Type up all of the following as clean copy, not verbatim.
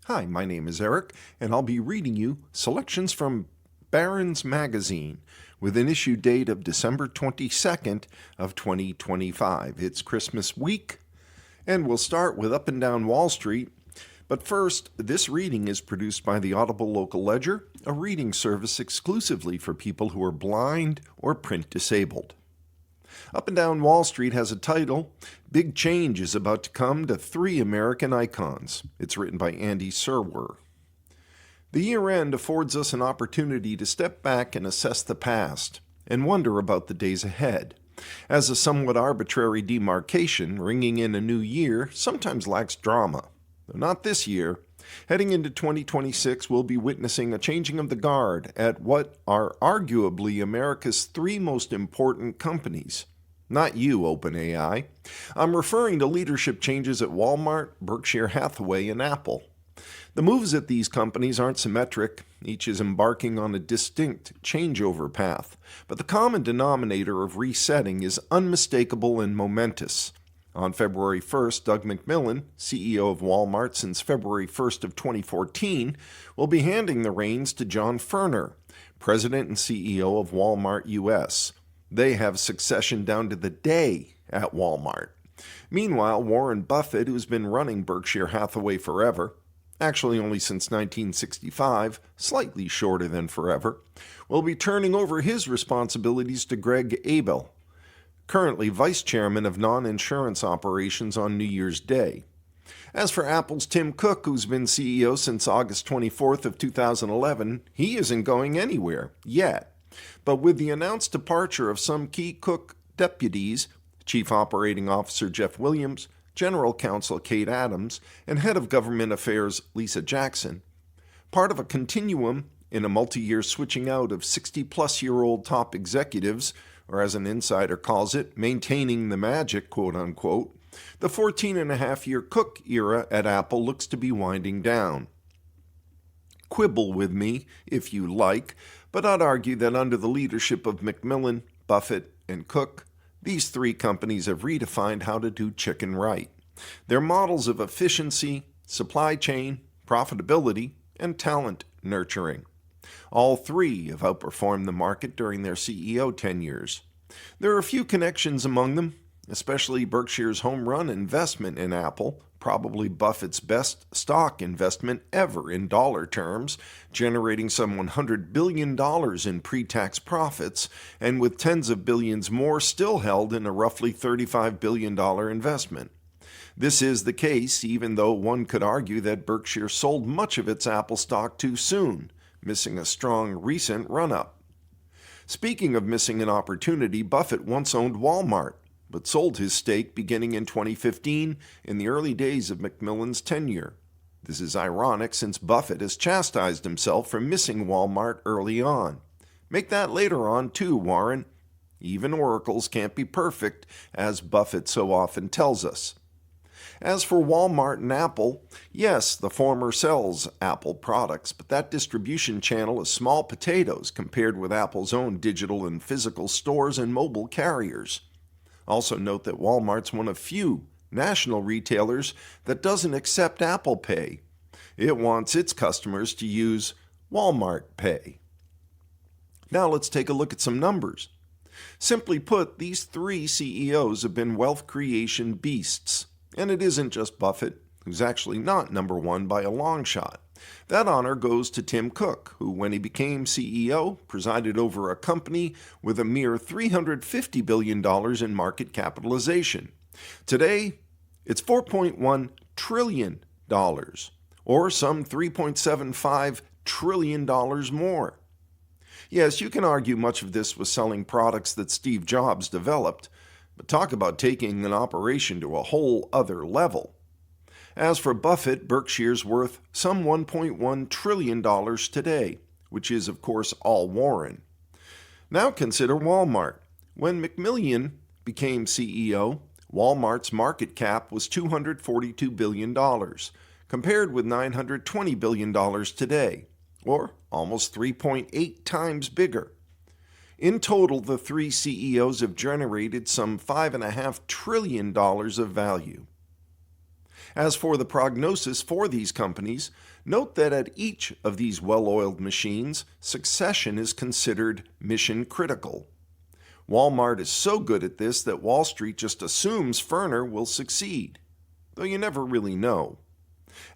Hi, my name is Eric, and I'll be reading you selections from Barrons magazine with an issue date of December 22nd of 2025. It's Christmas week, and we'll start with Up and Down Wall Street. But first, this reading is produced by the Audible Local Ledger, a reading service exclusively for people who are blind or print disabled. Up and Down Wall Street has a title, Big Change is About to Come to Three American Icons. It's written by Andy Serwer. The year-end affords us an opportunity to step back and assess the past and wonder about the days ahead, as a somewhat arbitrary demarcation ringing in a new year sometimes lacks drama. Though not this year. Heading into 2026, we'll be witnessing a changing of the guard at what are arguably America's three most important companies. Not you, OpenAI. I'm referring to leadership changes at Walmart, Berkshire Hathaway, and Apple. The moves at these companies aren't symmetric. Each is embarking on a distinct changeover path. But the common denominator of resetting is unmistakable and momentous. On February 1st, Doug McMillon, CEO of Walmart since February 1st of 2014, will be handing the reins to John Furner, President and CEO of Walmart US. They have succession down to the day at Walmart. Meanwhile, Warren Buffett, who's been running Berkshire Hathaway forever, actually only since 1965, slightly shorter than forever, will be turning over his responsibilities to Greg Abel, currently vice chairman of non-insurance operations on New Year's Day. As for Apple's Tim Cook, who's been CEO since August 24th of 2011, he isn't going anywhere yet. But with the announced departure of some key Cook deputies, Chief Operating Officer Jeff Williams, General Counsel Kate Adams, and Head of Government Affairs Lisa Jackson, part of a continuum in a multi-year switching out of 60-plus-year-old top executives, or as an insider calls it, maintaining the magic, quote-unquote, the 14-and-a-half-year Cook era at Apple looks to be winding down. Quibble with me, if you like, but I'd argue that under the leadership of McMillon, Buffett, and Cook, these three companies have redefined how to do chicken right. Their models of efficiency, supply chain, profitability, and talent nurturing. All three have outperformed the market during their CEO tenures. There are a few connections among them, especially Berkshire's home run investment in Apple, probably Buffett's best stock investment ever in dollar terms, generating some $100 billion in pre-tax profits, and with tens of billions more still held in a roughly $35 billion investment. This is the case even though one could argue that Berkshire sold much of its Apple stock too soon, missing a strong recent run-up. Speaking of missing an opportunity, Buffett once owned Walmart, but sold his stake beginning in 2015 in the early days of McMillon's tenure. This is ironic since Buffett has chastised himself for missing Walmart early on. Make that later on too, Warren. Even oracles can't be perfect, as Buffett so often tells us. As for Walmart and Apple, yes, the former sells Apple products, but that distribution channel is small potatoes compared with Apple's own digital and physical stores and mobile carriers. Also note that Walmart's one of few national retailers that doesn't accept Apple Pay. It wants its customers to use Walmart Pay. Now let's take a look at some numbers. Simply put, these three CEOs have been wealth creation beasts. And it isn't just Buffett, who's actually not number one by a long shot. That honor goes to Tim Cook, who, when he became CEO, presided over a company with a mere $350 billion in market capitalization. Today, it's $4.1 trillion, or some $3.75 trillion more. Yes, you can argue much of this was selling products that Steve Jobs developed, but talk about taking an operation to a whole other level. As for Buffett, Berkshire's worth some $1.1 trillion today, which is, of course, all Warren. Now consider Walmart. When McMillon became CEO, Walmart's market cap was $242 billion, compared with $920 billion today, or almost 3.8 times bigger. In total, the three CEOs have generated some $5.5 trillion of value. As for the prognosis for these companies, note that at each of these well-oiled machines, succession is considered mission critical. Walmart is so good at this that Wall Street just assumes Ferner will succeed, though you never really know.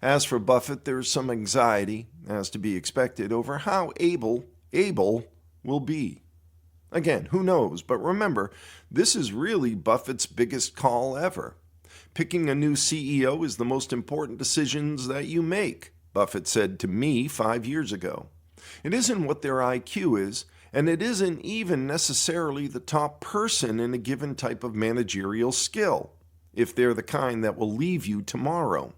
As for Buffett, there's some anxiety, as to be expected, over how able will be. Again, who knows, but remember, this is really Buffett's biggest call ever. Picking a new CEO is the most important decisions that you make, Buffett said to me 5 years ago. It isn't what their IQ is, and it isn't even necessarily the top person in a given type of managerial skill, if they're the kind that will leave you tomorrow.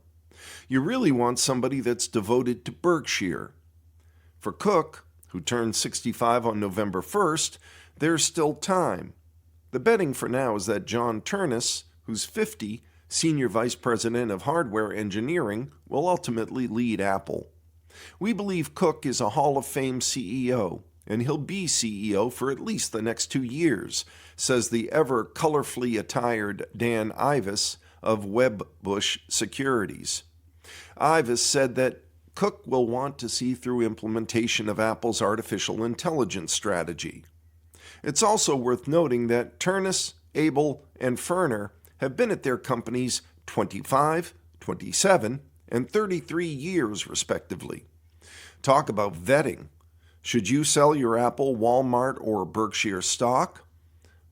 You really want somebody that's devoted to Berkshire. For Cook, who turned 65 on November 1st, there's still time. The betting for now is that John Turnus, who's 50, Senior Vice President of Hardware Engineering, will ultimately lead Apple. We believe Cook is a Hall of Fame CEO, and he'll be CEO for at least the next 2 years, says the ever colorfully attired Dan Ives of Wedbush Securities. Ives said that Cook will want to see through implementation of Apple's artificial intelligence strategy. It's also worth noting that Turnus, Abel, and Ferner have been at their companies 25, 27, and 33 years, respectively. Talk about vetting. Should you sell your Apple, Walmart, or Berkshire stock?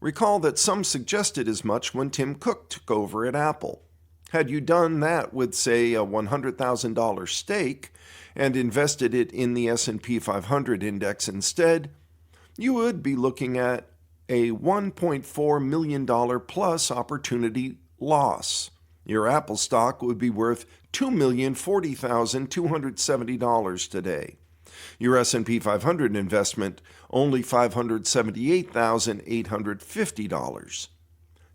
Recall that some suggested as much when Tim Cook took over at Apple. Had you done that with, say, a $100,000 stake and invested it in the S&P 500 index instead, you would be looking at a $1.4 million plus opportunity loss. Your Apple stock would be worth $2,040,270 today. Your S&P 500 investment, only $578,850.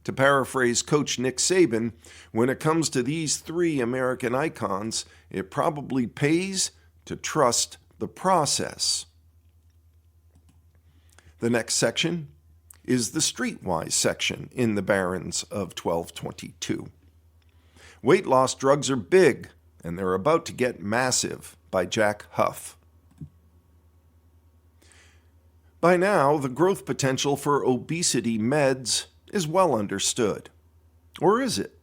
To paraphrase Coach Nick Saban, when it comes to these three American icons, it probably pays to trust the process. The next section is the Streetwise section in the Barrons of 1222. Weight loss drugs are big, and they're about to get massive, by Jack Huff. By now, the growth potential for obesity meds is well understood. Or is it?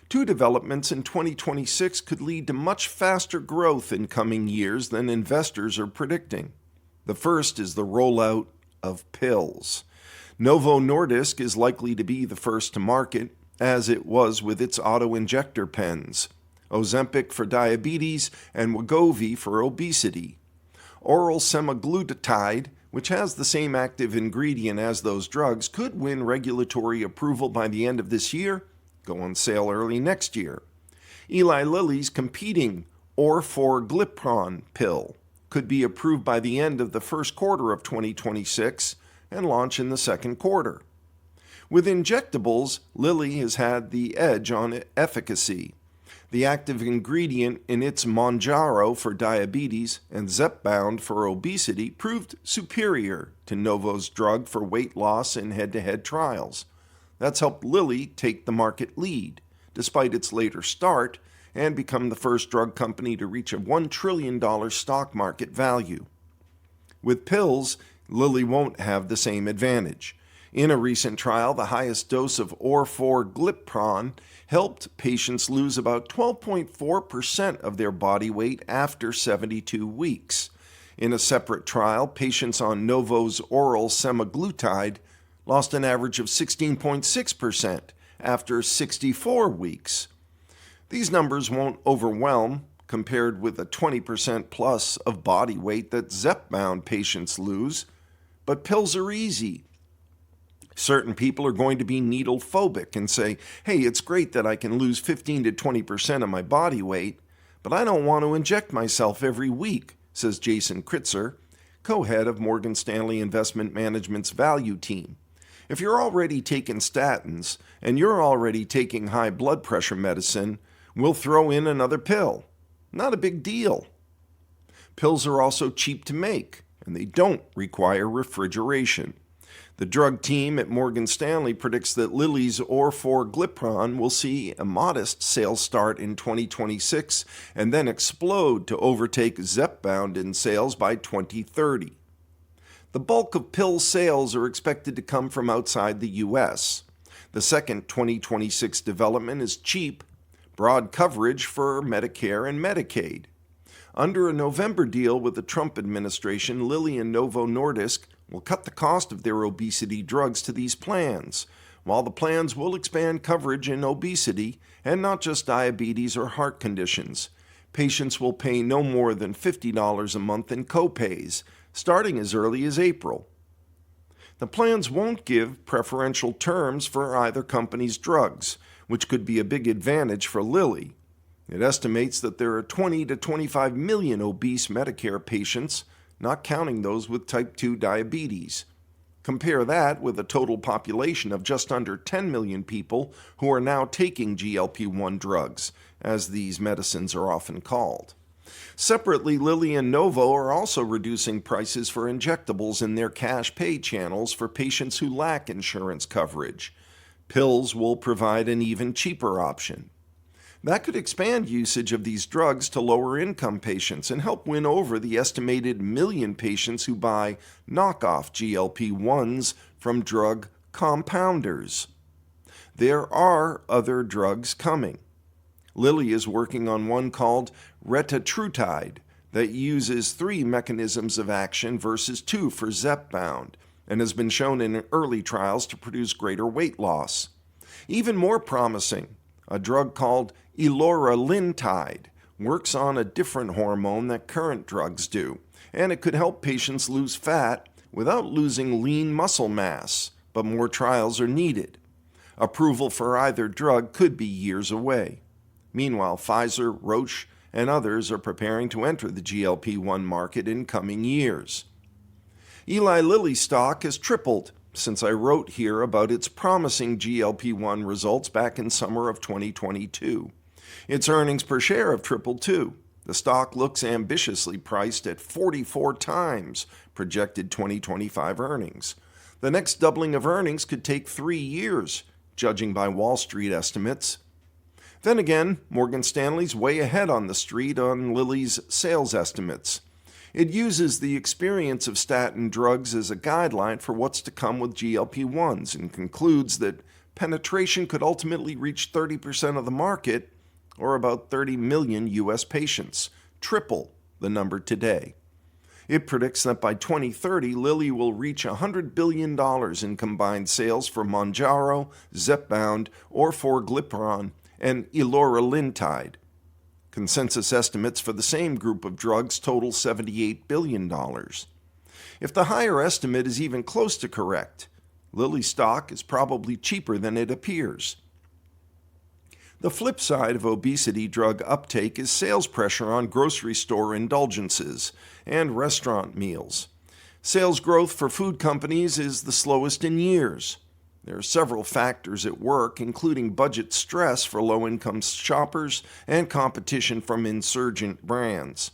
Two developments in 2026 could lead to much faster growth in coming years than investors are predicting. The first is the rollout of pills. Novo Nordisk is likely to be the first to market, as it was with its auto-injector pens, Ozempic for diabetes and Wegovy for obesity. Oral semaglutide, which has the same active ingredient as those drugs, could win regulatory approval by the end of this year, go on sale early next year. Eli Lilly's competing orforglipron pill could be approved by the end of the first quarter of 2026 and launch in the second quarter. With injectables, Lilly has had the edge on efficacy. The active ingredient in its Mounjaro for diabetes and Zepbound for obesity proved superior to Novo's drug for weight loss in head-to-head trials. That's helped Lilly take the market lead, despite its later start, and become the first drug company to reach a $1 trillion stock market value. With pills, Lilly won't have the same advantage. In a recent trial, the highest dose of orforglipron helped patients lose about 12.4% of their body weight after 72 weeks. In a separate trial, patients on Novo's oral semaglutide lost an average of 16.6% after 64 weeks. These numbers won't overwhelm compared with the 20% plus of body weight that Zepbound patients lose, but pills are easy. Certain people are going to be needle phobic and say, hey, it's great that I can lose 15 to 20% of my body weight, but I don't want to inject myself every week, says Jason Kritzer, co-head of Morgan Stanley Investment Management's value team. If you're already taking statins and you're already taking high blood pressure medicine, we'll throw in another pill. Not a big deal. Pills are also cheap to make, and they don't require refrigeration. The drug team at Morgan Stanley predicts that Lilly's orforglipron will see a modest sales start in 2026 and then explode to overtake Zepbound in sales by 2030. The bulk of pill sales are expected to come from outside the U.S. The second 2026 development is cheap, broad coverage for Medicare and Medicaid. Under a November deal with the Trump administration, Lilly and Novo Nordisk will cut the cost of their obesity drugs to these plans, while the plans will expand coverage in obesity and not just diabetes or heart conditions. Patients will pay no more than $50 a month in copays, starting as early as April. The plans won't give preferential terms for either company's drugs, which could be a big advantage for Lilly. It estimates that there are 20 to 25 million obese Medicare patients, not counting those with type 2 diabetes. Compare that with a total population of just under 10 million people who are now taking GLP-1 drugs, as these medicines are often called. Separately, Lilly and Novo are also reducing prices for injectables in their cash pay channels for patients who lack insurance coverage. Pills will provide an even cheaper option. That could expand usage of these drugs to lower-income patients and help win over the estimated million patients who buy knockoff GLP-1s from drug compounders. There are other drugs coming. Lilly is working on one called retatrutide that uses 3 mechanisms of action versus 2 for Zepbound and has been shown in early trials to produce greater weight loss. Even more promising, a drug called eloralintide works on a different hormone that current drugs do, and it could help patients lose fat without losing lean muscle mass, but more trials are needed. Approval for either drug could be years away. Meanwhile, Pfizer, Roche, and others are preparing to enter the GLP-1 market in coming years. Eli Lilly stock has tripled since I wrote here about its promising GLP-1 results back in summer of 2022. Its earnings per share have tripled too. The stock looks ambitiously priced at 44 times projected 2025 earnings. The next doubling of earnings could take 3 years, judging by Wall Street estimates. Then again, Morgan Stanley's way ahead on the street on Lilly's sales estimates. It uses the experience of statin drugs as a guideline for what's to come with GLP-1s and concludes that penetration could ultimately reach 30% of the market, or about 30 million U.S. patients, triple the number today. It predicts that by 2030, Lilly will reach $100 billion in combined sales for Mounjaro, Zepbound, orforglipron, and eloralintide. Consensus estimates for the same group of drugs total $78 billion. If the higher estimate is even close to correct, Lilly stock is probably cheaper than it appears. The flip side of obesity drug uptake is sales pressure on grocery store indulgences and restaurant meals. Sales growth for food companies is the slowest in years. There are several factors at work, including budget stress for low-income shoppers and competition from insurgent brands.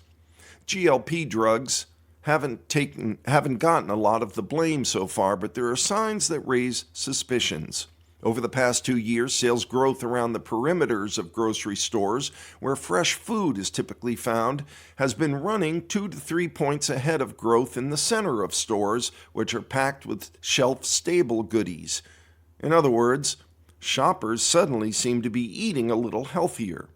GLP drugs haven't gotten a lot of the blame so far, but there are signs that raise suspicions. Over the past 2 years, sales growth around the perimeters of grocery stores, where fresh food is typically found, has been running 2 to 3 points ahead of growth in the center of stores, which are packed with shelf-stable goodies. In other words, shoppers suddenly seem to be eating a little healthier.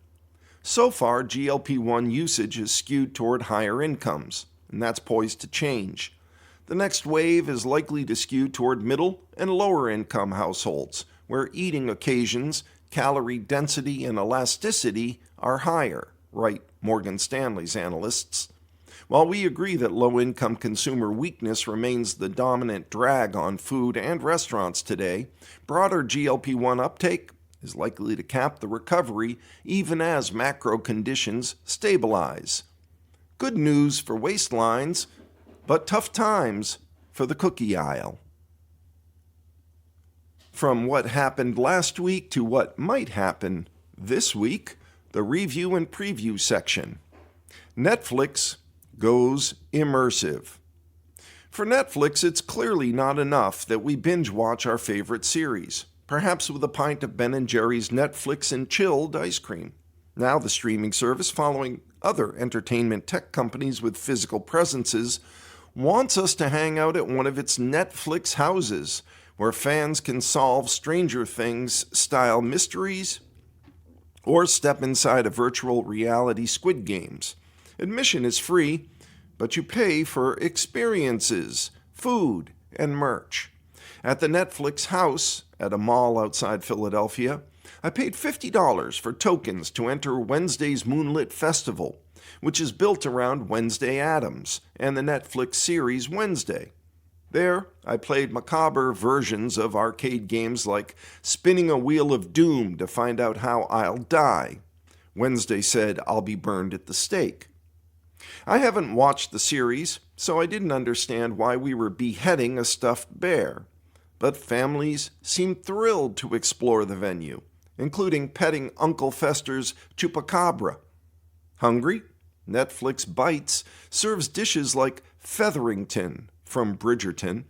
So far, GLP-1 usage is skewed toward higher incomes, and that's poised to change. The next wave is likely to skew toward middle and lower income households, where eating occasions, calorie density, and elasticity are higher, write Morgan Stanley's analysts. While we agree that low-income consumer weakness remains the dominant drag on food and restaurants today, broader GLP-1 uptake is likely to cap the recovery even as macro conditions stabilize. Good news for waistlines, but tough times for the cookie aisle. From what happened last week to what might happen this week, the review and preview section. Netflix goes immersive. For Netflix, it's clearly not enough that we binge watch our favorite series, perhaps with a pint of Ben & Jerry's Netflix and chilled ice cream. Now the streaming service, following other entertainment tech companies with physical presences, wants us to hang out at one of its Netflix houses, where fans can solve Stranger Things-style mysteries or step inside a virtual reality Squid Games. Admission is free, but you pay for experiences, food, and merch. At the Netflix house at a mall outside Philadelphia, I paid $50 for tokens to enter Wednesday's Moonlit Festival, which is built around Wednesday Addams and the Netflix series Wednesday. There, I played macabre versions of arcade games like spinning a wheel of doom to find out how I'll die. Wednesday said I'll be burned at the stake. I haven't watched the series, so I didn't understand why we were beheading a stuffed bear. But families seemed thrilled to explore the venue, including petting Uncle Fester's chupacabra. Hungry? Netflix Bites serves dishes like Featherington from Bridgerton,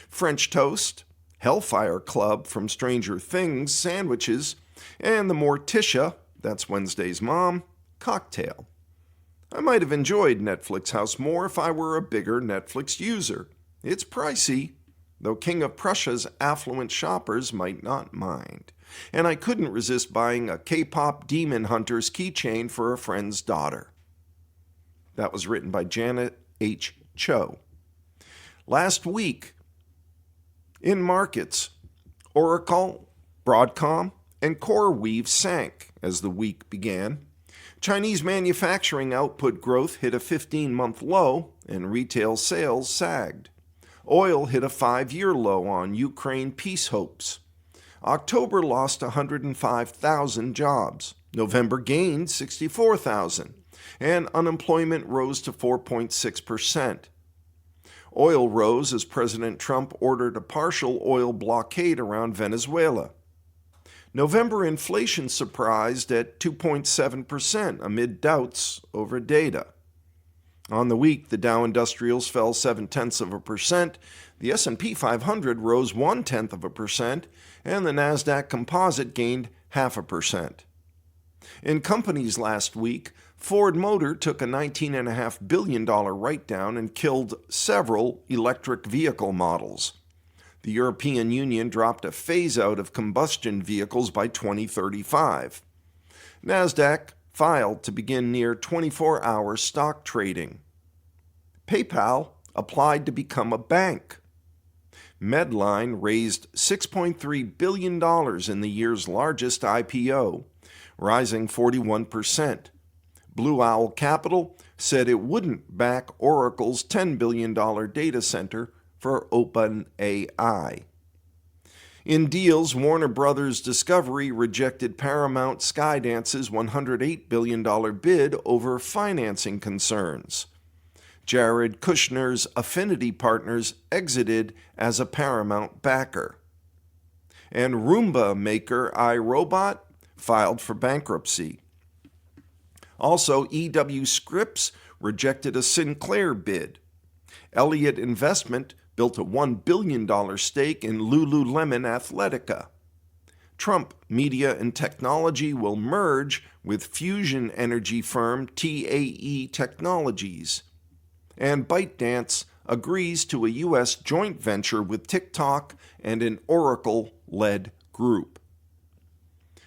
French toast, Hellfire Club from Stranger Things sandwiches, and the Morticia, that's Wednesday's mom, cocktail. I might have enjoyed Netflix House more if I were a bigger Netflix user. It's pricey, though King of Prussia's affluent shoppers might not mind. And I couldn't resist buying a K-pop Demon Hunters keychain for a friend's daughter. That was written by Janet H. Cho. Last week, in markets, Oracle, Broadcom, and CoreWeave sank as the week began. Chinese manufacturing output growth hit a 15-month low, and retail sales sagged. Oil hit a 5-year low on Ukraine peace hopes. October lost 105,000 jobs. November gained 64,000, and unemployment rose to 4.6%. Oil rose as President Trump ordered a partial oil blockade around Venezuela. November inflation surprised at 2.7% amid doubts over data. On the week, the Dow Industrials fell 0.7%, the S&P 500 rose 0.1%, and the Nasdaq Composite gained 0.5%. In companies last week, Ford Motor took a $19.5 billion write-down and killed several electric vehicle models. The European Union dropped a phase-out of combustion vehicles by 2035. Nasdaq filed to begin near 24-hour stock trading. PayPal applied to become a bank. Medline raised $6.3 billion in the year's largest IPO, rising 41%. Blue Owl Capital said it wouldn't back Oracle's $10 billion data center for OpenAI. In deals, Warner Bros. Discovery rejected Paramount Skydance's $108 billion bid over financing concerns. Jared Kushner's Affinity Partners exited as a Paramount backer. And Roomba maker iRobot filed for bankruptcy. Also, EW Scripps rejected a Sinclair bid. Elliott Investment built a $1 billion stake in Lululemon Athletica. Trump Media and Technology will merge with fusion energy firm TAE Technologies. And ByteDance agrees to a U.S. joint venture with TikTok and an Oracle-led group.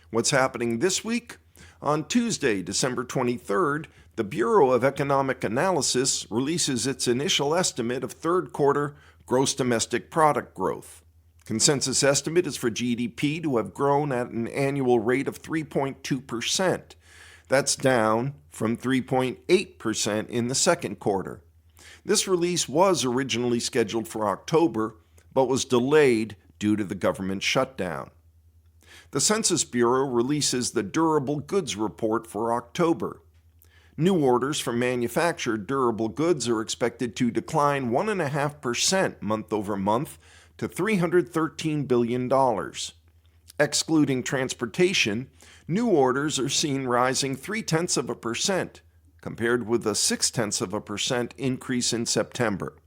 What's happening this week? On Tuesday, December 23rd, the Bureau of Economic Analysis releases its initial estimate of third quarter gross domestic product growth. Consensus estimate is for GDP to have grown at an annual rate of 3.2%. That's down from 3.8% in the second quarter. This release was originally scheduled for October, but was delayed due to the government shutdown. The Census Bureau releases the Durable Goods Report for October. New orders for manufactured durable goods are expected to decline 1.5% month over month to $313 billion. Excluding transportation, new orders are seen rising 0.3%, compared with a 0.6% increase in September.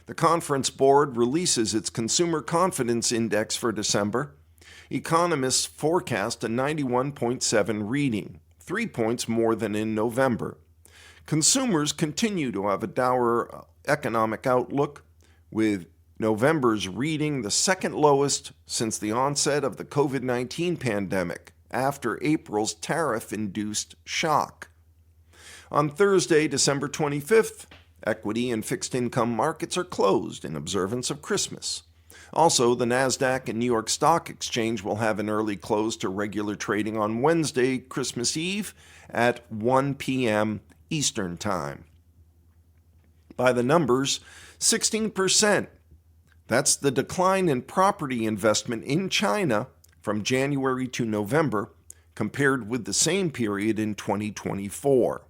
The conference board releases its Consumer Confidence Index for December. Economists forecast a 91.7 reading, 3 points more than in November. Consumers continue to have a dour economic outlook, with November's reading the second lowest since the onset of the COVID-19 pandemic, after April's tariff-induced shock. On Thursday, December 25th, equity and fixed income markets are closed in observance of Christmas. Also, the NASDAQ and New York Stock Exchange will have an early close to regular trading on Wednesday, Christmas Eve, at 1 p.m. Eastern Time. By the numbers, 16%. That's the decline in property investment in China from January to November compared with the same period in 2024.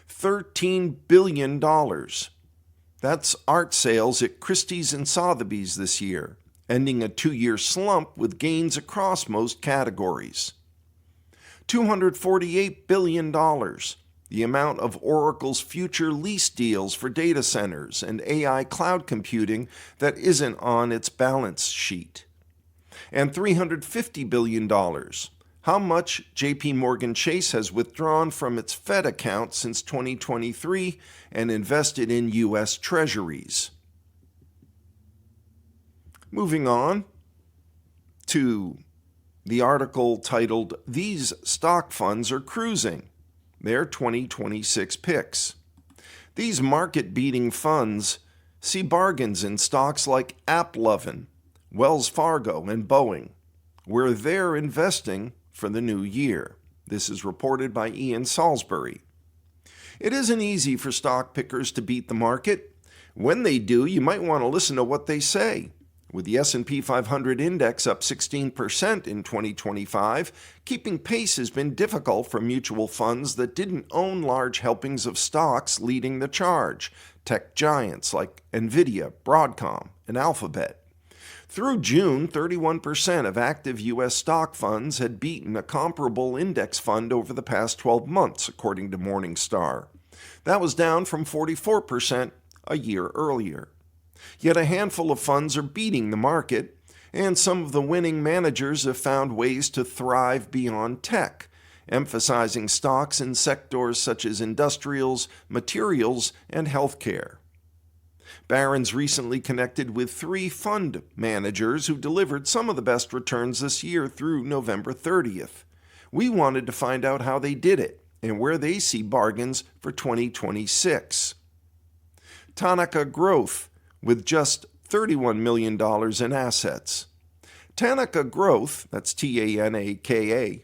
$13 billion. That's art sales at Christie's and Sotheby's this year, ending a 2-year slump with gains across most categories. $248 billion, the amount of Oracle's future lease deals for data centers and AI cloud computing that isn't on its balance sheet. And $350 billion, how much J.P. Morgan Chase has withdrawn from its Fed account since 2023 and invested in U.S. Treasuries. Moving on to the article titled, "These Stock Funds Are Cruising." Their 2026 picks. These market-beating funds see bargains in stocks like AppLovin, Wells Fargo, and Boeing, where they're investing for the new year. This is reported by Ian Salisbury. It isn't easy for stock pickers to beat the market. When they do, you might want to listen to what they say. With the S&P 500 index up 16% in 2025, keeping pace has been difficult for mutual funds that didn't own large helpings of stocks leading the charge, tech giants like Nvidia, Broadcom, and Alphabet. Through June, 31% of active U.S. stock funds had beaten a comparable index fund over the past 12 months, according to Morningstar. That was down from 44% a year earlier. Yet a handful of funds are beating the market, and some of the winning managers have found ways to thrive beyond tech, emphasizing stocks in sectors such as industrials, materials, and healthcare. Barrons recently connected with 3 fund managers who delivered some of the best returns this year through November 30th. We wanted to find out how they did it and where they see bargains for 2026. Tanaka Growth, with just $31 million in assets. Tanaka Growth, that's Tanaka,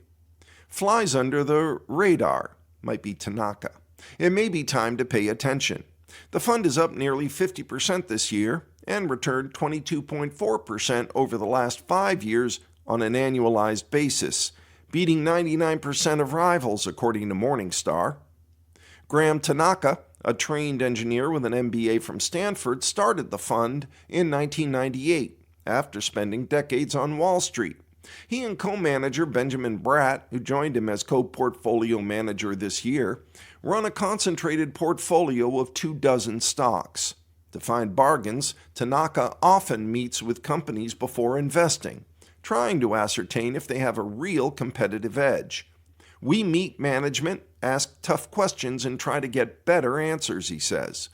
flies under the radar, might be Tanaka. It may be time to pay attention. The fund is up nearly 50% this year and returned 22.4% over the last 5 years on an annualized basis, beating 99% of rivals, according to Morningstar. Graham Tanaka, a trained engineer with an MBA from Stanford, started the fund in 1998 after spending decades on Wall Street. He and co-manager Benjamin Bratt, who joined him as co-portfolio manager this year, run a concentrated portfolio of 24 stocks. To find bargains, Tanaka often meets with companies before investing, trying to ascertain if they have a real competitive edge. We meet management, ask tough questions, and try to get better answers, he says.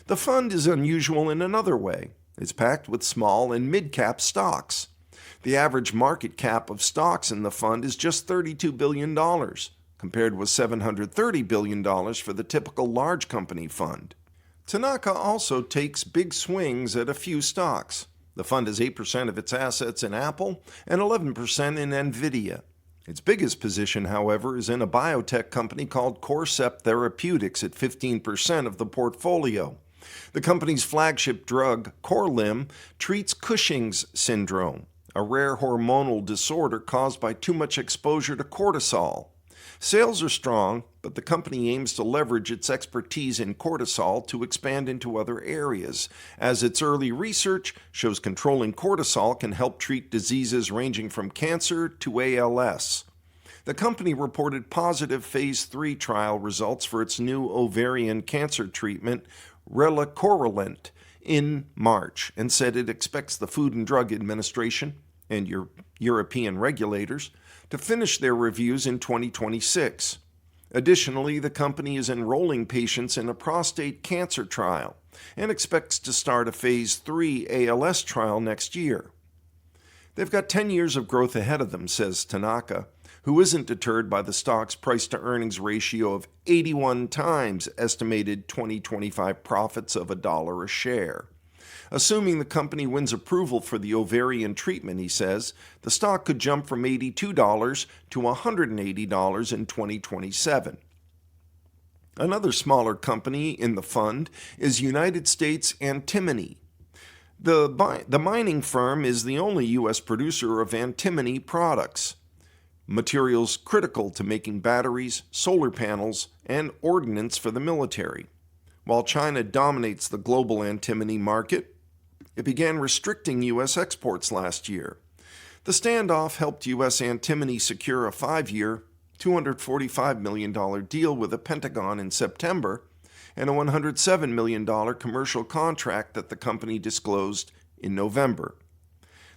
The fund is unusual in another way. It's packed with small and mid-cap stocks. The average market cap of stocks in the fund is just $32 billion, compared with $730 billion for the typical large company fund. Tanaka also takes big swings at a few stocks. The fund has 8% of its assets in Apple and 11% in Nvidia. Its biggest position, however, is in a biotech company called Corcept Therapeutics at 15% of the portfolio. The company's flagship drug, Korlym, treats Cushing's syndrome, a rare hormonal disorder caused by too much exposure to cortisol. Sales are strong, but the company aims to leverage its expertise in cortisol to expand into other areas, as its early research shows controlling cortisol can help treat diseases ranging from cancer to ALS. The company reported positive Phase 3 trial results for its new ovarian cancer treatment, relacorilant, in March and said it expects the Food and Drug Administration and your European regulators to finish their reviews in 2026. Additionally, the company is enrolling patients in a prostate cancer trial and expects to start a Phase 3 ALS trial next year. They've got 10 years of growth ahead of them, says Tanaka, who isn't deterred by the stock's price-to-earnings ratio of 81 times estimated 2025 profits of $1 a share. Assuming the company wins approval for the ovarian treatment, he says, the stock could jump from $82 to $180 in 2027. Another smaller company in the fund is United States Antimony. The mining firm is the only U.S. producer of antimony products, materials critical to making batteries, solar panels, and ordnance for the military. While China dominates the global antimony market, it began restricting U.S. exports last year. The standoff helped U.S. Antimony secure a 5-year, $245 million deal with the Pentagon in September and a $107 million commercial contract that the company disclosed in November.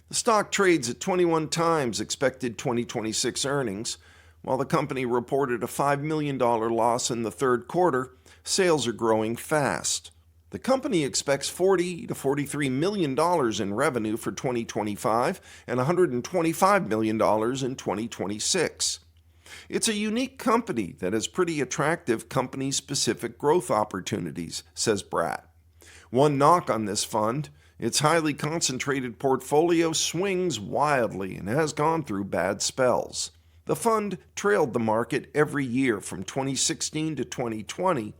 The stock trades at 21 times expected 2026 earnings. While the company reported a $5 million loss in the third quarter, sales are growing fast. The company expects $40 to $43 million in revenue for 2025 and $125 million in 2026. It's a unique company that has pretty attractive company-specific growth opportunities, says Bratt. One knock on this fund: its highly concentrated portfolio swings wildly and has gone through bad spells. The fund trailed the market every year from 2016 to 2020,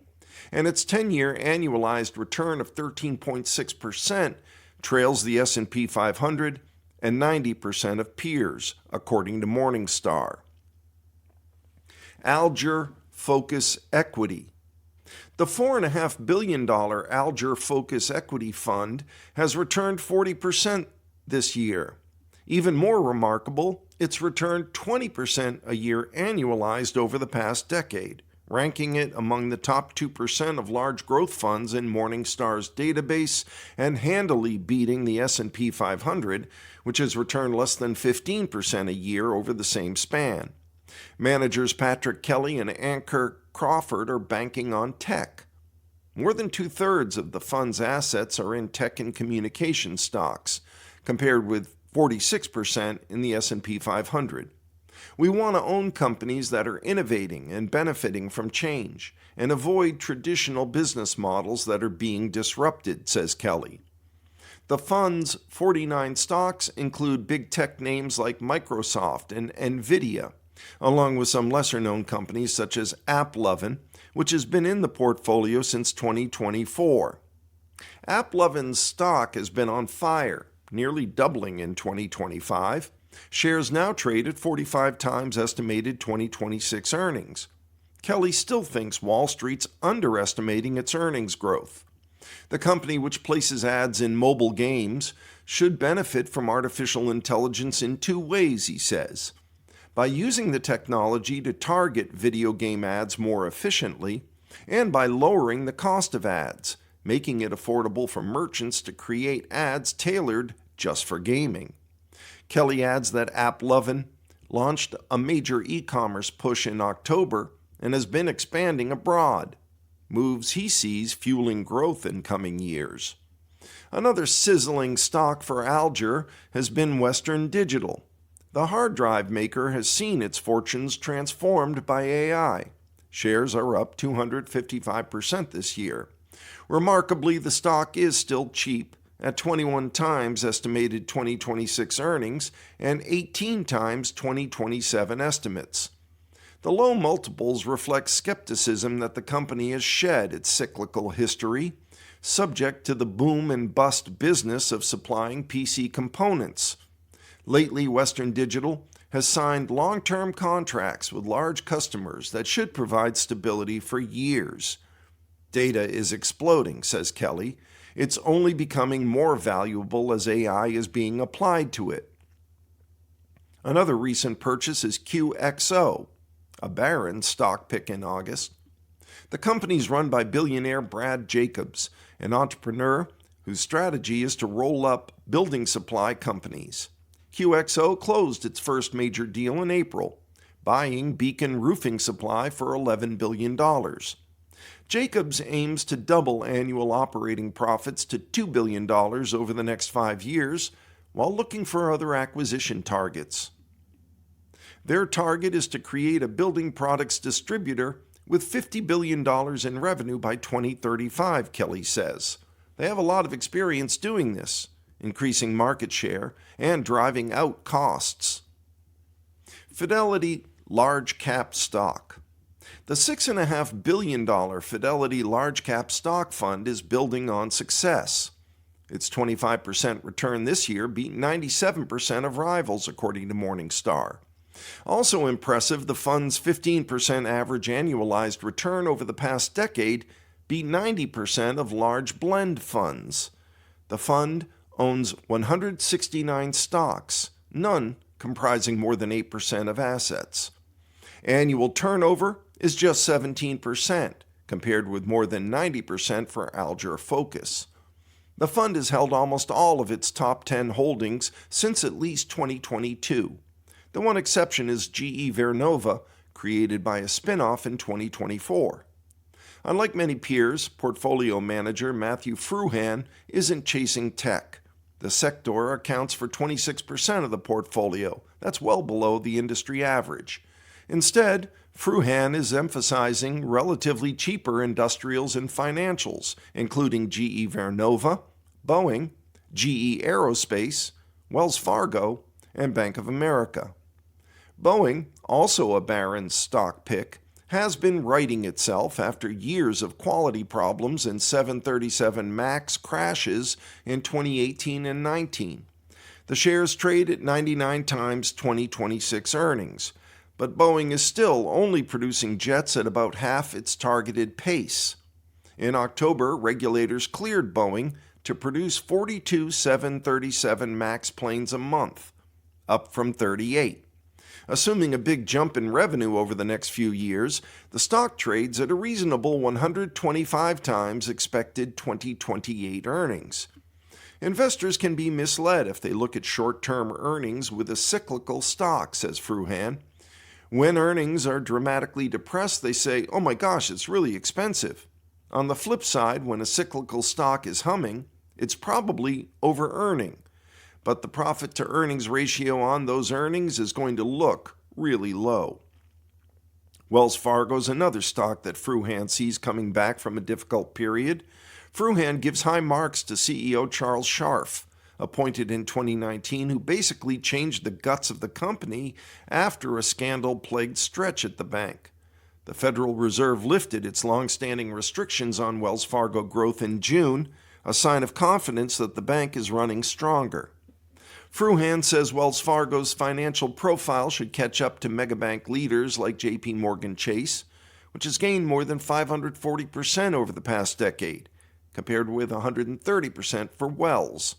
and its 10-year annualized return of 13.6% trails the S&P 500 and 90% of peers, according to Morningstar. Alger Focus Equity. The $4.5 billion Alger Focus Equity Fund has returned 40% this year. Even more remarkable, it's returned 20% a year annualized over the past decade, ranking it among the top 2% of large growth funds in Morningstar's database and handily beating the S&P 500, which has returned less than 15% a year over the same span. Managers Patrick Kelly and Anker Crawford are banking on tech. More than 2/3 of the fund's assets are in tech and communication stocks, compared with 46% in the S&P 500. We want to own companies that are innovating and benefiting from change and avoid traditional business models that are being disrupted, says Kelly. The fund's 49 stocks include big tech names like Microsoft and NVIDIA, along with some lesser-known companies such as AppLovin, which has been in the portfolio since 2024. AppLovin's stock has been on fire, nearly doubling in 2025. Shares now trade at 45 times estimated 2026 earnings. Kelly still thinks Wall Street's underestimating its earnings growth. The company, which places ads in mobile games, should benefit from artificial intelligence in 2 ways, he says: by using the technology to target video game ads more efficiently, and by lowering the cost of ads, making it affordable for merchants to create ads tailored just for gaming. Kelly adds that AppLovin launched a major e-commerce push in October and has been expanding abroad, moves he sees fueling growth in coming years. Another sizzling stock for Alger has been Western Digital. The hard drive maker has seen its fortunes transformed by AI. Shares are up 255% this year. Remarkably, the stock is still cheap, at 21 times estimated 2026 earnings and 18 times 2027 estimates. The low multiples reflect skepticism that the company has shed its cyclical history, subject to the boom and bust business of supplying PC components. Lately, Western Digital has signed long-term contracts with large customers that should provide stability for years. Data is exploding, says Kelly. It's only becoming more valuable as AI is being applied to it. Another recent purchase is QXO, a Barrons stock pick in August. The company is run by billionaire Brad Jacobs, an entrepreneur whose strategy is to roll up building supply companies. QXO closed its first major deal in April, buying Beacon Roofing Supply for $11 billion. Jacobs aims to double annual operating profits to $2 billion over the next 5 years, while looking for other acquisition targets. Their target is to create a building products distributor with $50 billion in revenue by 2035, Kelly says. They have a lot of experience doing this, increasing market share and driving out costs. Fidelity Large Cap Stock. The $6.5 billion Fidelity Large Cap Stock Fund is building on success. Its 25% return this year beat 97% of rivals, according to Morningstar. Also impressive, the fund's 15% average annualized return over the past decade beat 90% of large blend funds. The fund owns 169 stocks, none comprising more than 8% of assets. Annual turnover is just 17%, compared with more than 90% for Alger Focus. The fund has held almost all of its top 10 holdings since at least 2022. The one exception is GE Vernova, created by a spin-off in 2024. Unlike many peers, portfolio manager Matthew Fruhan isn't chasing tech. The sector accounts for 26% of the portfolio. That's well below the industry average. Instead, Fruhan is emphasizing relatively cheaper industrials and financials, including GE Vernova, Boeing, GE Aerospace, Wells Fargo, and Bank of America. Boeing, also a Barrons stock pick, has been righting itself after years of quality problems and 737 MAX crashes in 2018 and 19. The shares trade at 99 times 2026 earnings, but Boeing is still only producing jets at about half its targeted pace. In October, regulators cleared Boeing to produce 42 737 MAX planes a month, up from 38. Assuming a big jump in revenue over the next few years, the stock trades at a reasonable 125 times expected 2028 earnings. Investors can be misled if they look at short-term earnings with a cyclical stock, says Fruhan. When earnings are dramatically depressed, they say, oh my gosh, it's really expensive. On the flip side, when a cyclical stock is humming, it's probably over-earning. But the profit-to-earnings ratio on those earnings is going to look really low. Wells Fargo is another stock that Fruhan sees coming back from a difficult period. Fruhan gives high marks to CEO Charles Scharf, appointed in 2019, who basically changed the guts of the company after a scandal-plagued stretch at the bank. The Federal Reserve lifted its long-standing restrictions on Wells Fargo growth in June, a sign of confidence that the bank is running stronger. Fruhan says Wells Fargo's financial profile should catch up to megabank leaders like J.P. Morgan Chase, which has gained more than 540% over the past decade, compared with 130% for Wells.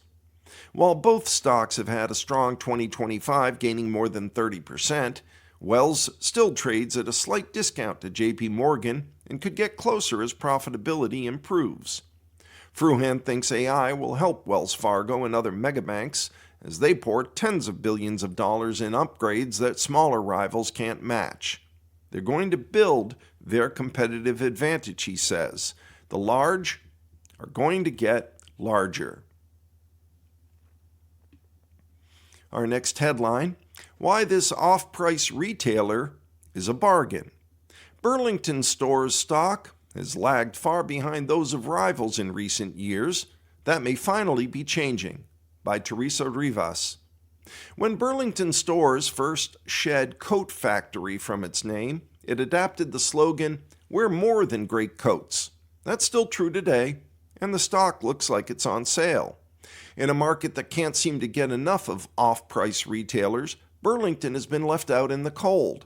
While both stocks have had a strong 2025, gaining more than 30%, Wells still trades at a slight discount to J.P. Morgan and could get closer as profitability improves. Fruhan thinks AI will help Wells Fargo and other megabanks as they pour tens of billions of dollars in upgrades that smaller rivals can't match. They're going to build their competitive advantage, he says. The large are going to get larger. Our next headline, why this off-price retailer is a bargain. Burlington Stores stock has lagged far behind those of rivals in recent years. That may finally be changing. By Teresa Rivas. When Burlington Stores first shed Coat Factory from its name, it adapted the slogan, "We're more than great coats." That's still true today, and the stock looks like it's on sale. In a market that can't seem to get enough of off-price retailers, Burlington has been left out in the cold.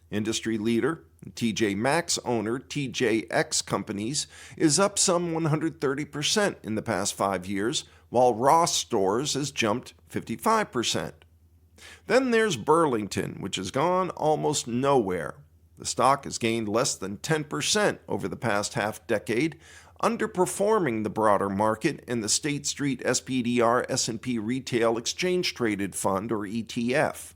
Industry leader, TJ Maxx owner TJX Companies, is up some 130% in the past 5 years, while Ross Stores has jumped 55%. Then there's Burlington, which has gone almost nowhere. The stock has gained less than 10% over the past half-decade, underperforming the broader market and the State Street SPDR S&P Retail Exchange Traded Fund, or ETF.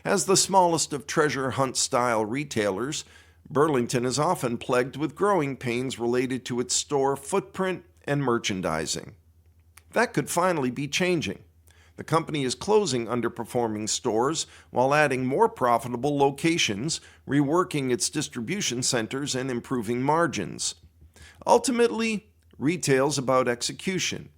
As the smallest of treasure hunt-style retailers, Burlington is often plagued with growing pains related to its store footprint and merchandising. That could finally be changing. The company is closing underperforming stores while adding more profitable locations, reworking its distribution centers, and improving margins. Ultimately, retail's about execution,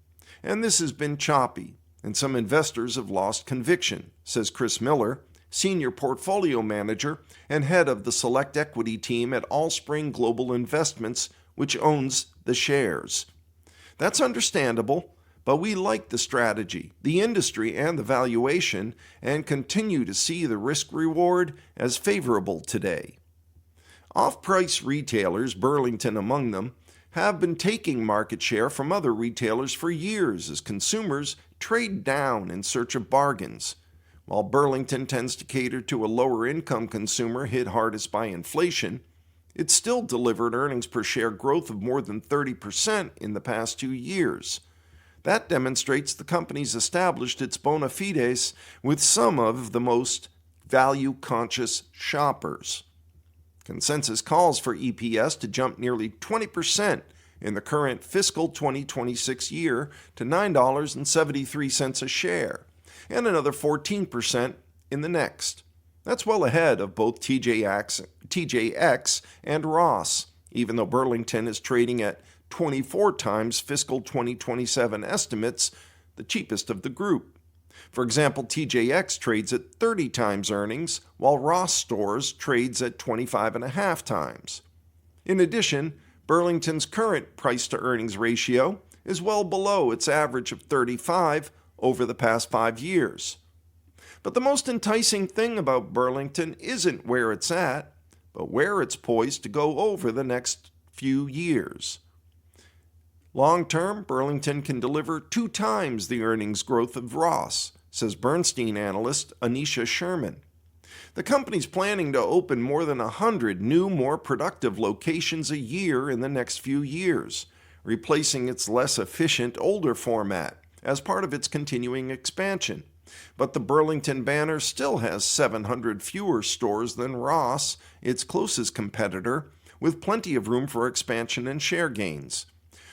and this has been choppy, and some investors have lost conviction, says Chris Miller, Senior Portfolio Manager and head of the Select Equity team at Allspring Global Investments, which owns the shares. That's understandable, but we like the strategy, the industry, and the valuation, and continue to see the risk-reward as favorable today. Off-price retailers, Burlington among them, have been taking market share from other retailers for years as consumers trade down in search of bargains. While Burlington tends to cater to a lower-income consumer hit hardest by inflation, it still delivered earnings per share growth of more than 30% in the past 2 years. That demonstrates the company's established its bona fides with some of the most value-conscious shoppers. Consensus calls for EPS to jump nearly 20% in the current fiscal 2026 year to $9.73 a share, and another 14% in the next. That's well ahead of both TJX and Ross, even though Burlington is trading at 24 times fiscal 2027 estimates, the cheapest of the group. For example, TJX trades at 30 times earnings, while Ross Stores trades at 25.5 times. In addition, Burlington's current price-to-earnings ratio is well below its average of 35 over the past 5 years. But the most enticing thing about Burlington isn't where it's at, but where it's poised to go over the next few years. Long-term, Burlington can deliver 2 times the earnings growth of Ross, says Bernstein analyst Anisha Sherman. The company's planning to open more than 100 new, more productive locations a year in the next few years, replacing its less efficient, older format as part of its continuing expansion. But the Burlington banner still has 700 fewer stores than Ross, its closest competitor, with plenty of room for expansion and share gains.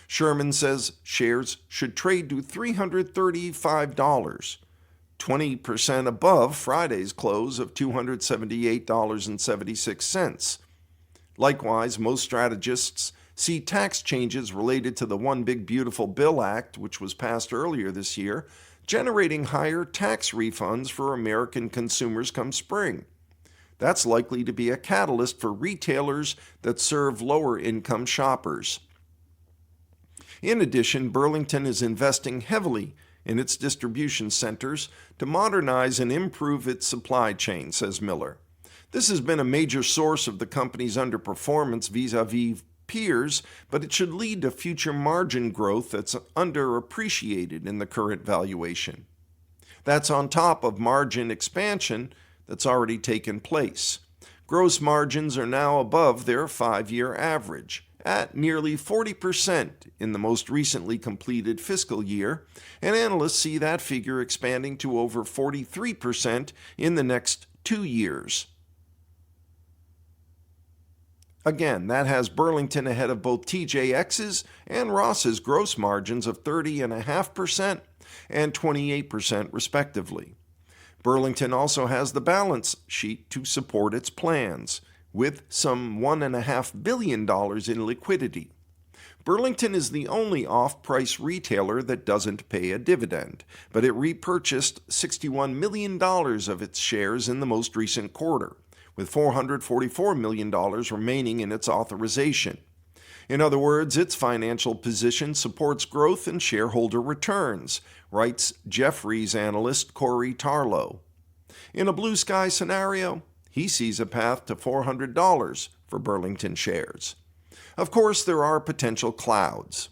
Sherman says shares should trade to $335, 20% above Friday's close of $278.76. Likewise, most strategists see tax changes related to the One Big Beautiful Bill Act, which was passed earlier this year, generating higher tax refunds for American consumers come spring. That's likely to be a catalyst for retailers that serve lower-income shoppers. In addition, Burlington is investing heavily in its distribution centers to modernize and improve its supply chain, says Miller. This has been a major source of the company's underperformance vis-a-vis peers, but it should lead to future margin growth that's underappreciated in the current valuation. That's on top of margin expansion that's already taken place. Gross margins are now above their 5-year average, at nearly 40% in the most recently completed fiscal year, and analysts see that figure expanding to over 43% in the next 2 years. Again, that has Burlington ahead of both TJX's and Ross's gross margins of 30.5% and 28% respectively. Burlington also has the balance sheet to support its plans, with some $1.5 billion in liquidity. Burlington is the only off-price retailer that doesn't pay a dividend, but it repurchased $61 million of its shares in the most recent quarter, with $444 million remaining in its authorization. In other words, its financial position supports growth and shareholder returns, writes Jefferies analyst Corey Tarlow. In a blue sky scenario, he sees a path to $400 for Burlington shares. Of course, there are potential clouds.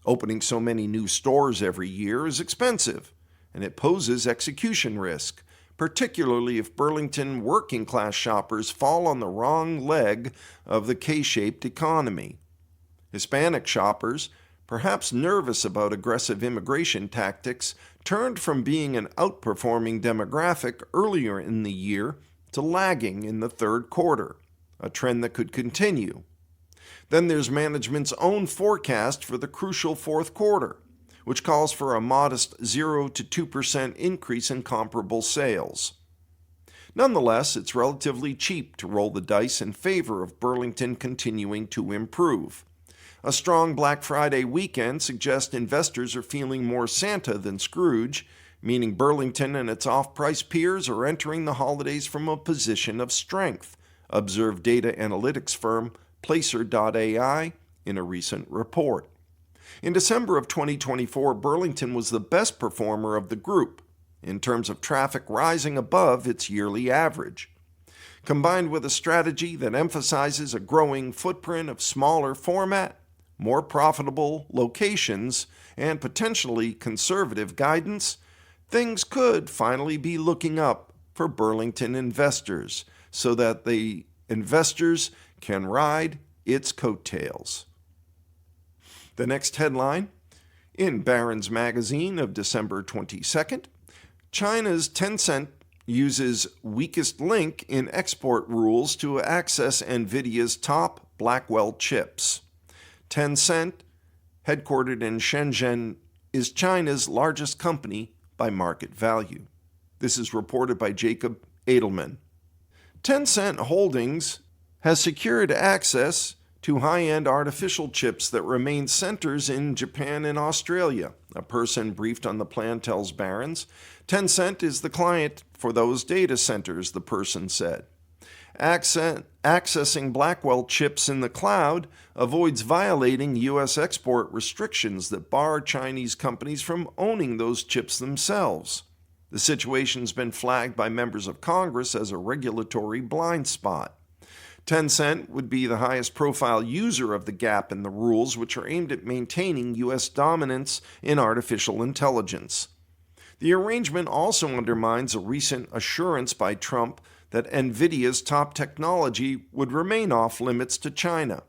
Opening so many new stores every year is expensive, and it poses execution risk, particularly if Burlington working-class shoppers fall on the wrong leg of the K-shaped economy. Hispanic shoppers, perhaps nervous about aggressive immigration tactics, turned from being an outperforming demographic earlier in the year to lagging in the third quarter, a trend that could continue. Then there's management's own forecast for the crucial fourth quarter, which calls for a modest 0 to 2% increase in comparable sales. Nonetheless, it's relatively cheap to roll the dice in favor of Burlington continuing to improve. A strong Black Friday weekend suggests investors are feeling more Santa than Scrooge, meaning Burlington and its off-price peers are entering the holidays from a position of strength, observed data analytics firm Placer.ai in a recent report. In December of 2024, Burlington was the best performer of the group, in terms of traffic rising above its yearly average. Combined with a strategy that emphasizes a growing footprint of smaller format, more profitable locations, and potentially conservative guidance, things could finally be looking up for Burlington investors so that the investors can ride its coattails. The next headline, in Barrons magazine of December 22nd, China's Tencent uses weakest link in export rules to access NVIDIA's top Blackwell chips. Tencent, headquartered in Shenzhen, is China's largest company by market value. This is reported by Jacob Edelman. Tencent Holdings has secured access to high-end artificial chips that remain centers in Japan and Australia. A person briefed on the plan tells Barrons. Tencent is the client for those data centers, the person said. Accessing Blackwell chips in the cloud avoids violating U.S. export restrictions that bar Chinese companies from owning those chips themselves. The situation's been flagged by members of Congress as a regulatory blind spot. Tencent would be the highest profile user of the gap in the rules, which are aimed at maintaining U.S. dominance in artificial intelligence. The arrangement also undermines a recent assurance by Trump that NVIDIA's top technology would remain off limits to China.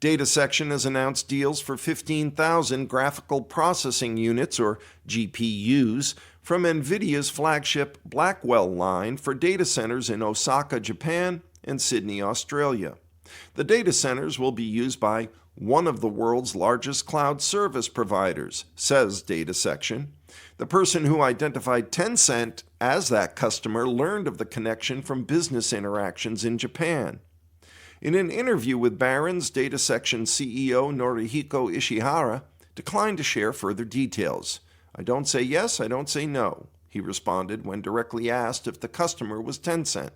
DataSection has announced deals for 15,000 graphical processing units, or GPUs, from NVIDIA's flagship Blackwell line for data centers in Osaka, Japan, and Sydney, Australia. The data centers will be used by one of the world's largest cloud service providers, says DataSection. The person who identified Tencent as that customer learned of the connection from business interactions in Japan. In an interview with Barrons, DataSection CEO Norihiko Ishihara declined to share further details. "I don't say yes, I don't say no," he responded when directly asked if the customer was Tencent.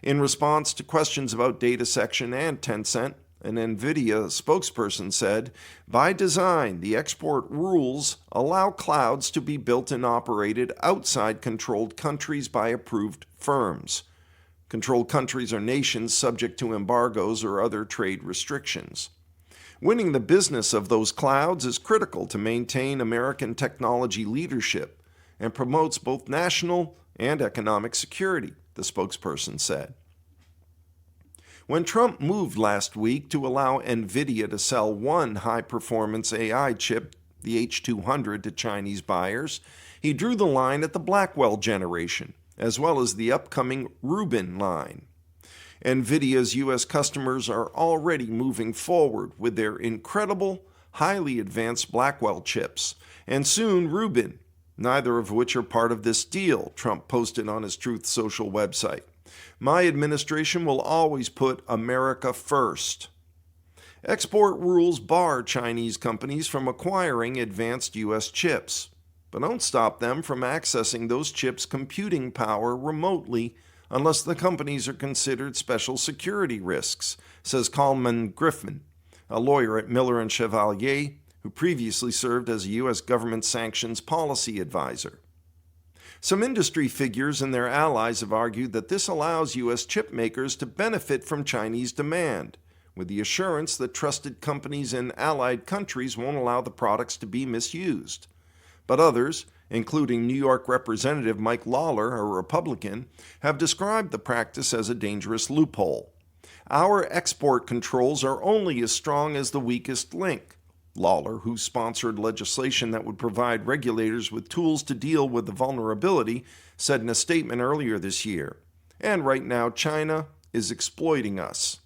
In response to questions about DataSection and Tencent, an NVIDIA spokesperson said, "By design, the export rules allow clouds to be built and operated outside controlled countries by approved firms. Controlled countries are nations subject to embargoes or other trade restrictions. Winning the business of those clouds is critical to maintain American technology leadership and promotes both national and economic security," the spokesperson said. When Trump moved last week to allow NVIDIA to sell one high-performance AI chip, the H200, to Chinese buyers, he drew the line at the Blackwell generation, as well as the upcoming Rubin line. NVIDIA's U.S. customers are already moving forward with their incredible, highly advanced Blackwell chips, and soon Rubin, neither of which are part of this deal, Trump posted on his Truth Social website. "My administration will always put America first." Export rules bar Chinese companies from acquiring advanced U.S. chips, but don't stop them from accessing those chips' computing power remotely unless the companies are considered special security risks, says Coleman Griffin, a lawyer at Miller & Chevalier, who previously served as a U.S. government sanctions policy advisor. Some industry figures and their allies have argued that this allows U.S. chip makers to benefit from Chinese demand, with the assurance that trusted companies in allied countries won't allow the products to be misused. But others, including New York Representative Mike Lawler, a Republican, have described the practice as a dangerous loophole. Our export controls are only as strong as the weakest link, Lawler, who sponsored legislation that would provide regulators with tools to deal with the vulnerability, said in a statement earlier this year. And right now, China is exploiting us.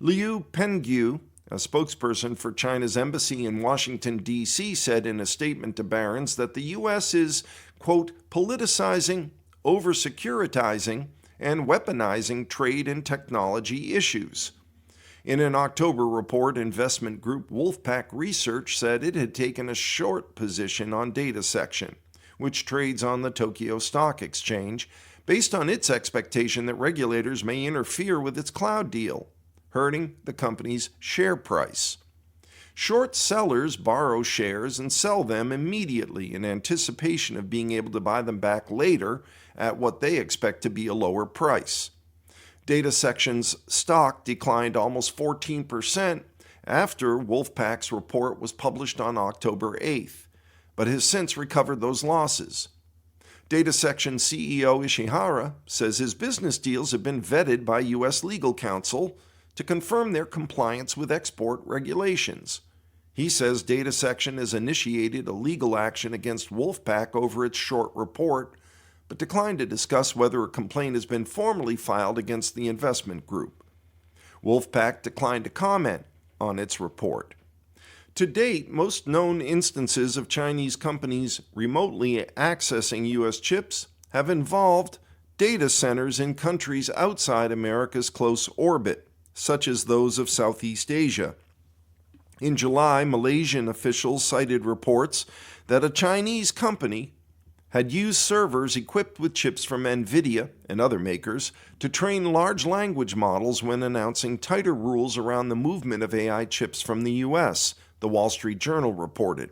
Liu Pengyu, a spokesperson for China's embassy in Washington, D.C., said in a statement to Barrons that the U.S. is, quote, politicizing, over-securitizing, and weaponizing trade and technology issues. In an October report, investment group Wolfpack Research said it had taken a short position on DataSection, which trades on the Tokyo Stock Exchange, based on its expectation that regulators may interfere with its cloud deal, hurting the company's share price. Short sellers borrow shares and sell them immediately in anticipation of being able to buy them back later at what they expect to be a lower price. DataSection's stock declined almost 14% after Wolfpack's report was published on October 8th, but has since recovered those losses. DataSection CEO Ishihara says his business deals have been vetted by U.S. legal counsel to confirm their compliance with export regulations. He says DataSection has initiated a legal action against Wolfpack over its short report, but declined to discuss whether a complaint has been formally filed against the investment group. Wolfpack declined to comment on its report. To date, most known instances of Chinese companies remotely accessing U.S. chips have involved data centers in countries outside America's close orbit, such as those of Southeast Asia. In July, Malaysian officials cited reports that a Chinese company had used servers equipped with chips from NVIDIA and other makers to train large language models when announcing tighter rules around the movement of AI chips from the U.S., the Wall Street Journal reported.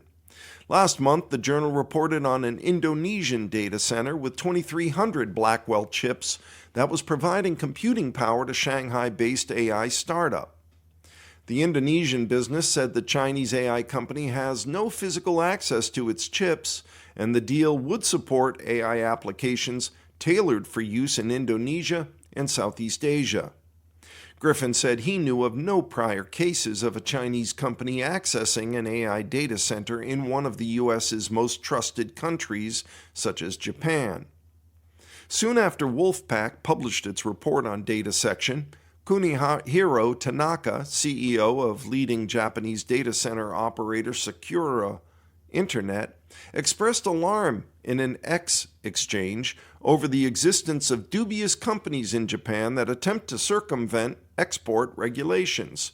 Last month, the journal reported on an Indonesian data center with 2,300 Blackwell chips that was providing computing power to Shanghai-based AI startup. The Indonesian business said the Chinese AI company has no physical access to its chips, and the deal would support AI applications tailored for use in Indonesia and Southeast Asia. Griffin said he knew of no prior cases of a Chinese company accessing an AI data center in one of the U.S.'s most trusted countries, such as Japan. Soon after Wolfpack published its report on DataSection, Kunihiro Tanaka, CEO of leading Japanese data center operator Secura Internet, expressed alarm in an X exchange over the existence of dubious companies in Japan that attempt to circumvent export regulations.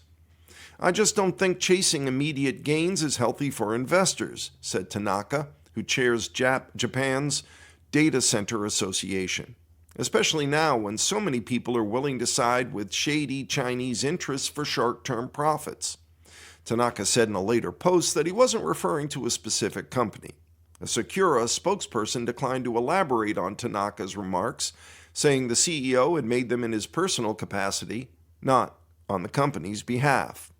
I just don't think chasing immediate gains is healthy for investors, said Tanaka, who chairs Japan's Data Center Association, especially now when so many people are willing to side with shady Chinese interests for short-term profits. Tanaka said in a later post that he wasn't referring to a specific company. A Secura spokesperson declined to elaborate on Tanaka's remarks, saying the CEO had made them in his personal capacity, not on the company's behalf.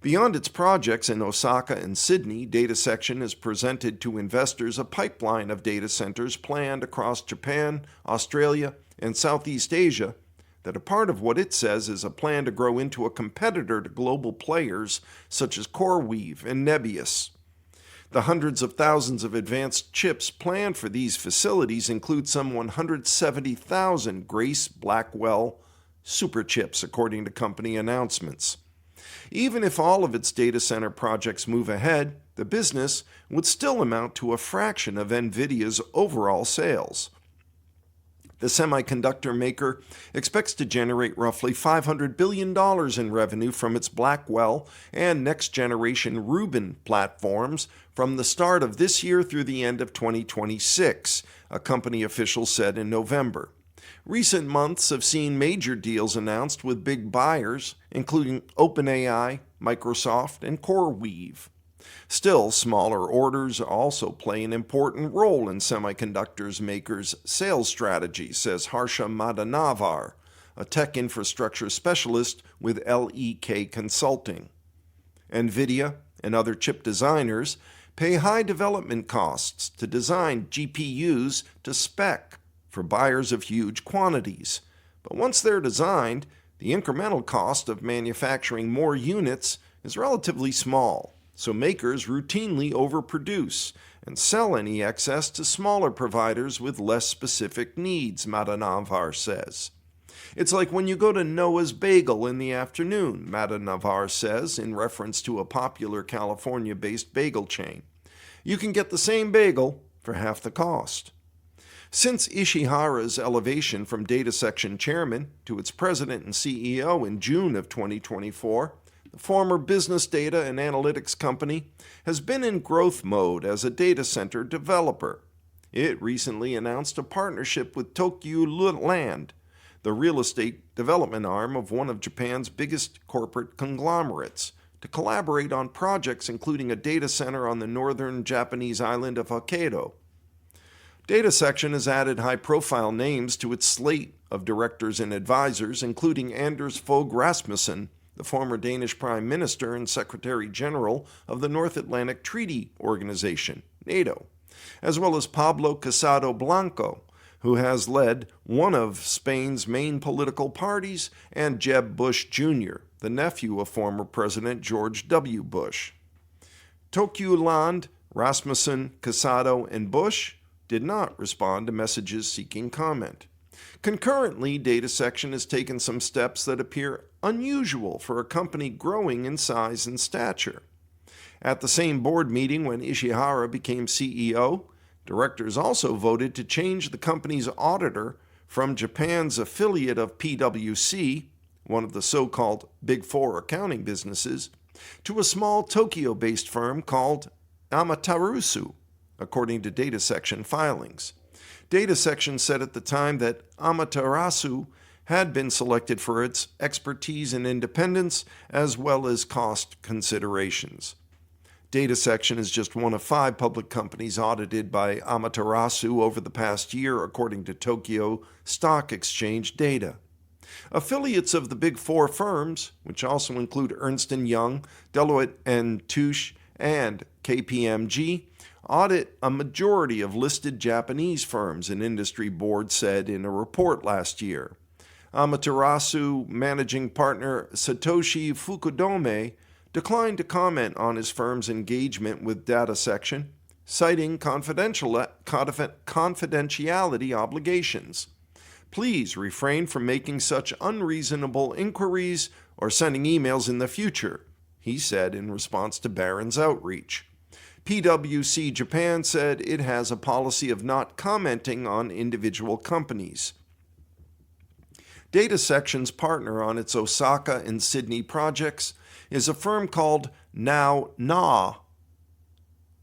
Beyond its projects in Osaka and Sydney, DataSection has presented to investors a pipeline of data centers planned across Japan, Australia, and Southeast Asia that are part of what it says is a plan to grow into a competitor to global players such as CoreWeave and Nebius. The hundreds of thousands of advanced chips planned for these facilities include some 170,000 Grace Blackwell superchips, according to company announcements. Even if all of its data center projects move ahead, the business would still amount to a fraction of NVIDIA's overall sales. The semiconductor maker expects to generate roughly $500 billion in revenue from its Blackwell and next-generation Rubin platforms from the start of this year through the end of 2026, a company official said in November. Recent months have seen major deals announced with big buyers, including OpenAI, Microsoft, and CoreWeave. Still, smaller orders also play an important role in semiconductors makers' sales strategy, says Harsha Madanavar, a tech infrastructure specialist with LEK Consulting. NVIDIA and other chip designers pay high development costs to design GPUs to spec for buyers of huge quantities. But once they're designed, the incremental cost of manufacturing more units is relatively small, so makers routinely overproduce and sell any excess to smaller providers with less specific needs, Madanavar says. It's like when you go to Noah's Bagel in the afternoon, Madanavar says, in reference to a popular California-based bagel chain. You can get the same bagel for half the cost. Since Ishihara's elevation from data section chairman to its president and CEO in June of 2024, the former business data and analytics company has been in growth mode as a data center developer. It recently announced a partnership with Tokyu Land, the real estate development arm of one of Japan's biggest corporate conglomerates, to collaborate on projects including a data center on the northern Japanese island of Hokkaido. Data Section has added high-profile names to its slate of directors and advisors, including Anders Fogh Rasmussen, the former Danish Prime Minister and Secretary General of the North Atlantic Treaty Organization, NATO, as well as Pablo Casado Blanco, who has led one of Spain's main political parties, and Jeb Bush Jr., the nephew of former President George W. Bush. Tokyu Land, Rasmussen, Casado, and Bush did not respond to messages seeking comment. Concurrently, Data Section has taken some steps that appear unusual for a company growing in size and stature. At the same board meeting when Ishihara became CEO, directors also voted to change the company's auditor from Japan's affiliate of PwC, one of the so-called Big Four accounting businesses, to a small Tokyo-based firm called Amaterasu, according to Data Section filings. Data Section said at the time that Amaterasu had been selected for its expertise and independence, as well as cost considerations. Data Section is just one of 5 public companies audited by Amaterasu over the past year, according to Tokyo Stock Exchange data. Affiliates of the Big Four firms, which also include Ernst & Young, Deloitte & Touche, and KPMG, audit a majority of listed Japanese firms, an industry board said in a report last year. Amaterasu managing partner Satoshi Fukudome declined to comment on his firm's engagement with Data Section, citing confidentiality obligations. Please refrain from making such unreasonable inquiries or sending emails in the future, he said in response to Barrons' outreach. PwC Japan said it has a policy of not commenting on individual companies. Data Section's partner on its Osaka and Sydney projects is a firm called Now Na,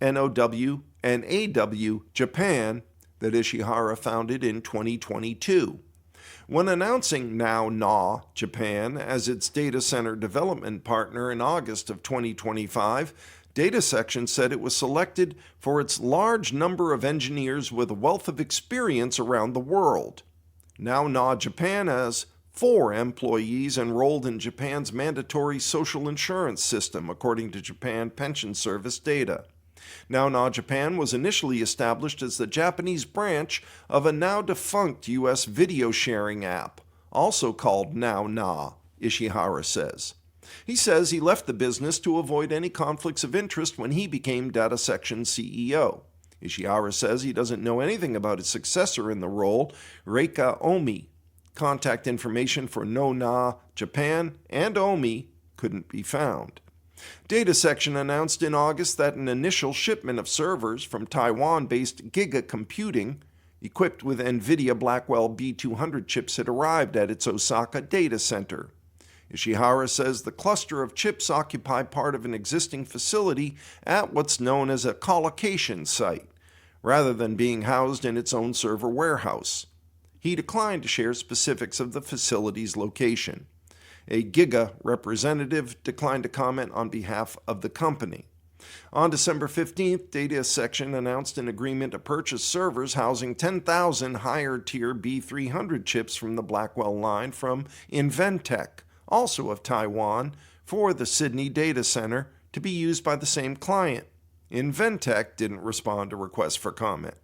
N-O-W and A-W Japan, that Ishihara founded in 2022. When announcing Now Na Japan as its data center development partner in August of 2025, Data Section said it was selected for its large number of engineers with a wealth of experience around the world. Now Na Japan has 4 employees enrolled in Japan's mandatory social insurance system, according to Japan Pension Service data. Now Na Japan was initially established as the Japanese branch of a now-defunct U.S. video sharing app, also called Now Na, Ishihara says. He says he left the business to avoid any conflicts of interest when he became Data Section CEO. Ishihara says he doesn't know anything about his successor in the role, Reika Omi. Contact information for Now Na Japan and Omi couldn't be found. Data Section announced in August that an initial shipment of servers from Taiwan-based Giga Computing, equipped with NVIDIA Blackwell B200 chips, had arrived at its Osaka data center. Ishihara says the cluster of chips occupy part of an existing facility at what's known as a colocation site, rather than being housed in its own server warehouse. He declined to share specifics of the facility's location. A Giga representative declined to comment on behalf of the company. On December 15th, Data Section announced an agreement to purchase servers housing 10,000 higher-tier B300 chips from the Blackwell line from Inventec, also of Taiwan, for the Sydney data center to be used by the same client. Inventec didn't respond to requests for comment.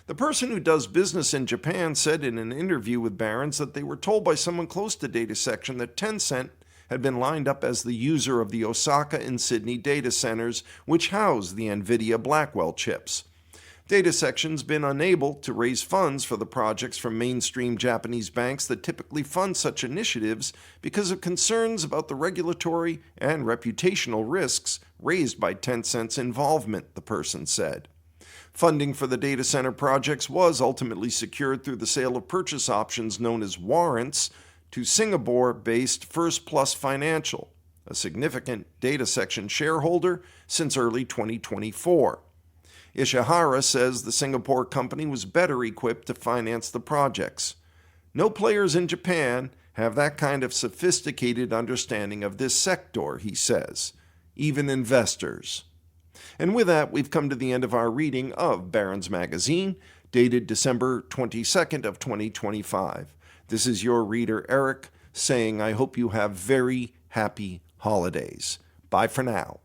The person who does business in Japan said in an interview with Barrons that they were told by someone close to data section that Tencent had been lined up as the user of the Osaka and Sydney data centers, which house the NVIDIA Blackwell chips. Data section's been unable to raise funds for the projects from mainstream Japanese banks that typically fund such initiatives because of concerns about the regulatory and reputational risks raised by Tencent's involvement, the person said. Funding for the data center projects was ultimately secured through the sale of purchase options known as warrants to Singapore-based First Plus Financial, a significant data section shareholder since early 2024. Ishihara says the Singapore company was better equipped to finance the projects. No players in Japan have that kind of sophisticated understanding of this sector, he says, even investors. And with that, we've come to the end of our reading of Barrons Magazine, dated December 22nd of 2025. This is your reader, Eric, saying I hope you have very happy holidays. Bye for now.